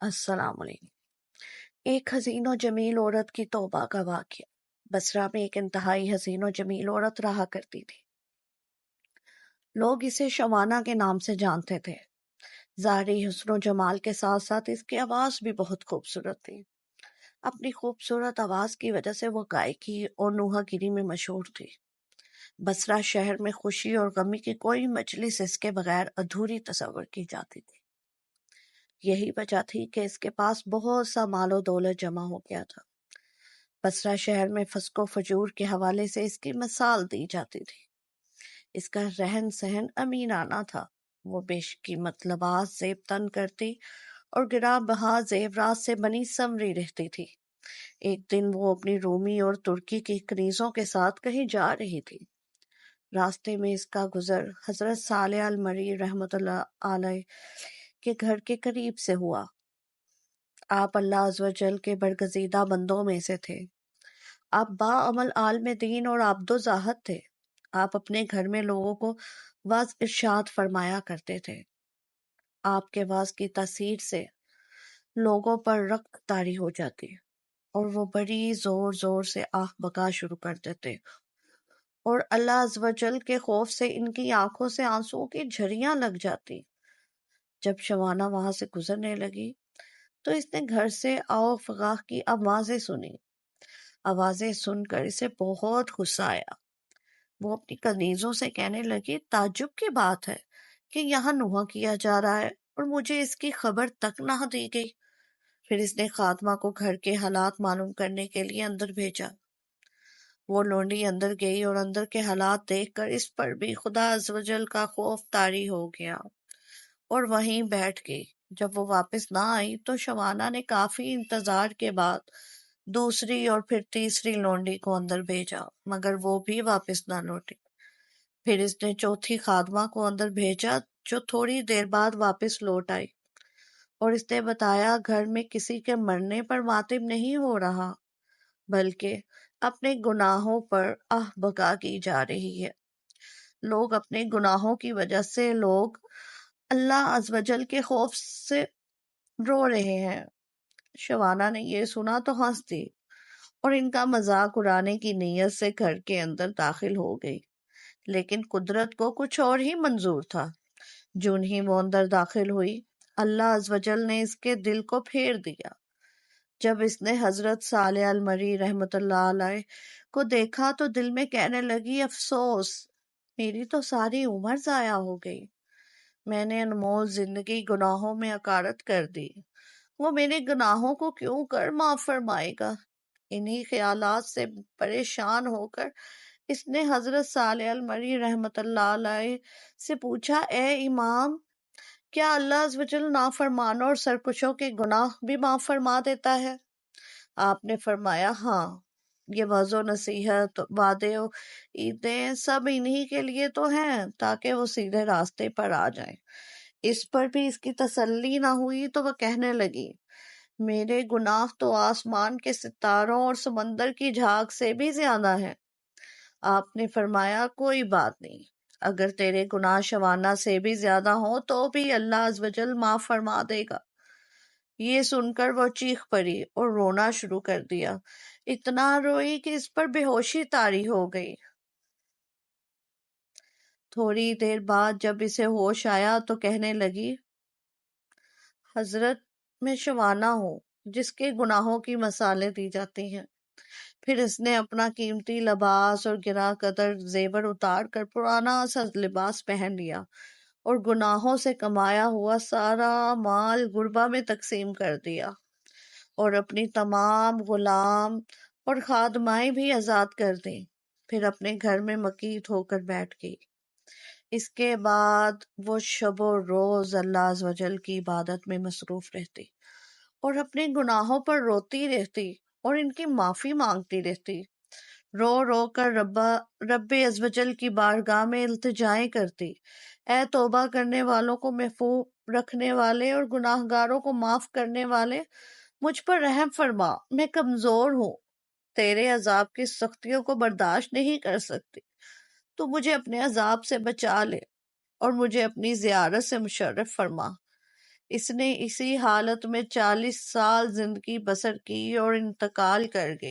السلام علیکم۔ ایک حسین و جمیل عورت کی توبہ کا واقعہ۔ بصرہ میں ایک انتہائی حسین و جمیل عورت رہا کرتی تھی۔ لوگ اسے شوانہ کے نام سے جانتے تھے۔ ظاہری حسن و جمال کے ساتھ ساتھ اس کی آواز بھی بہت خوبصورت تھی۔ اپنی خوبصورت آواز کی وجہ سے وہ گائیکی اور نوحہ گیری میں مشہور تھی۔ بصرہ شہر میں خوشی اور غمی کی کوئی مجلس اس کے بغیر ادھوری تصور کی جاتی تھی۔ یہی وجہ تھی کہ اس کے پاس بہت سا مال و دولت جمع ہو گیا تھا۔ بصرہ شہر میں فسق و فجور کے حوالے سے اس کی مثال دی جاتی تھی۔ اس کا رہن سہن امینانہ تھا۔ وہ بیش قیمت لباس زیب تن کرتی اور گراں بہا زیورات سے بنی سنوری رہتی تھی۔ ایک دن وہ اپنی رومی اور ترکی کی کنیزوں کے ساتھ کہیں جا رہی تھی۔ راستے میں اس کا گزر حضرت صالح المری رحمۃ اللہ علیہ کے گھر کے قریب سے ہوا۔ آپ اللہ عز و جل کے برگزیدہ بندوں میں سے تھے۔ آپ باعمل عالم دین اور عبد و زاہد تھے۔ آپ اپنے گھر میں لوگوں کو واعظ ارشاد فرمایا کرتے تھے۔ آپ کے واعظ کی تاثیر سے لوگوں پر رقت طاری ہو جاتی اور وہ بڑی زور زور سے آہ بکا شروع کر دیتے اور اللہ عز و جل کے خوف سے ان کی آنکھوں سے آنسوؤں کی جھریاں لگ جاتی۔ جب شوانہ وہاں سے گزرنے لگی تو اس نے گھر سے آؤ فغاہ کی آوازیں سنی۔ آوازیں سن کر اسے بہت غصہ آیا۔ وہ اپنی کنیزوں سے کہنے لگی، تعجب کی بات ہے کہ یہاں نوحہ کیا جا رہا ہے اور مجھے اس کی خبر تک نہ دی گئی۔ پھر اس نے خادمہ کو گھر کے حالات معلوم کرنے کے لیے اندر بھیجا۔ وہ لونڈی اندر گئی اور اندر کے حالات دیکھ کر اس پر بھی خدا عز و جل کا خوف طاری ہو گیا اور وہیں بیٹھ گئی۔ جب وہ واپس نہ آئی تو شوانہ نے کافی انتظار کے بعد دوسری اور پھر تیسری لونڈی کو اندر بھیجا، مگر وہ بھی واپس نہ لوٹی۔ پھر اس نے چوتھی خادمہ کو اندر بھیجا جو تھوڑی دیر بعد واپس لوٹ آئی اور اس نے بتایا گھر میں کسی کے مرنے پر ماتم نہیں ہو رہا بلکہ اپنے گناہوں پر آہ بکا کی جا رہی ہے۔ لوگ اپنے گناہوں کی وجہ سے اللہ عز و جل کے خوف سے رو رہے ہیں۔ شوانہ نے یہ سنا تو ہنس دی اور ان کا مذاق اڑانے کی نیت سے گھر کے اندر داخل ہو گئی، لیکن قدرت کو کچھ اور ہی منظور تھا۔ جون ہی وہ اندر داخل ہوئی، اللہ عز و جل نے اس کے دل کو پھیر دیا۔ جب اس نے حضرت صالح المری رحمۃ اللہ علیہ کو دیکھا تو دل میں کہنے لگی، افسوس، میری تو ساری عمر ضائع ہو گئی۔ میں نے انمول زندگی گناہوں میں اکارت کر دی۔ وہ میرے گناہوں کو کیوں کر معاف فرمائے گا؟ انہی خیالات سے پریشان ہو کر اس نے حضرت صالح المری رحمۃ اللہ علیہ سے پوچھا، اے امام، کیا اللہ عز و جل نافرمانوں اور سرکشوں کے گناہ بھی معاف فرما دیتا ہے؟ آپ نے فرمایا، ہاں، یہ وعظ و نصیحت، وعدے و عیدیں سب انہی کے لیے تو ہیں تاکہ وہ سیدھے راستے پر آ جائیں۔ اس پر بھی اس کی تسلی نہ ہوئی تو وہ کہنے لگی، میرے گناہ تو آسمان کے ستاروں اور سمندر کی جھاگ سے بھی زیادہ ہیں۔ آپ نے فرمایا، کوئی بات نہیں، اگر تیرے گناہ شوانہ سے بھی زیادہ ہوں تو بھی اللہ عز و جل معاف فرما دے گا۔ یہ سن کر وہ چیخ پڑی اور رونا شروع کر دیا۔ اتنا روئی کہ اس پر بے ہوشی طاری ہو گئی۔ تھوڑی دیر بعد جب اسے ہوش آیا تو کہنے لگی، حضرت، میں شوانہ ہوں جس کے گناہوں کی مثالیں دی جاتی ہیں۔ پھر اس نے اپنا قیمتی لباس اور گراں قدر زیور اتار کر پرانا سا لباس پہن لیا اور گناہوں سے کمایا ہوا سارا مال غربا میں تقسیم کر دیا اور اپنی تمام غلام اور خادمائیں بھی آزاد کر دیں۔ پھر اپنے گھر میں مقید ہو کر بیٹھ گئی۔ اس کے بعد وہ شب و روز اللہ عز و جل کی عبادت میں مصروف رہتی اور اپنے گناہوں پر روتی رہتی اور ان کی معافی مانگتی رہتی۔ رو رو کر رب عز و جل کی بارگاہ میں التجائیں کرتی، اے توبہ کرنے والوں کو محفوظ رکھنے والے اور گناہ گاروں کو معاف کرنے والے، مجھ پر رحم فرما، میں کمزور ہوں، تیرے عذاب کی سختیوں کو برداشت نہیں کر سکتی، تو مجھے اپنے عذاب سے بچا لے اور مجھے اپنی زیارت سے مشرف فرما۔ اس نے اسی حالت میں 40 سال زندگی بسر کی اور انتقال کر گئی۔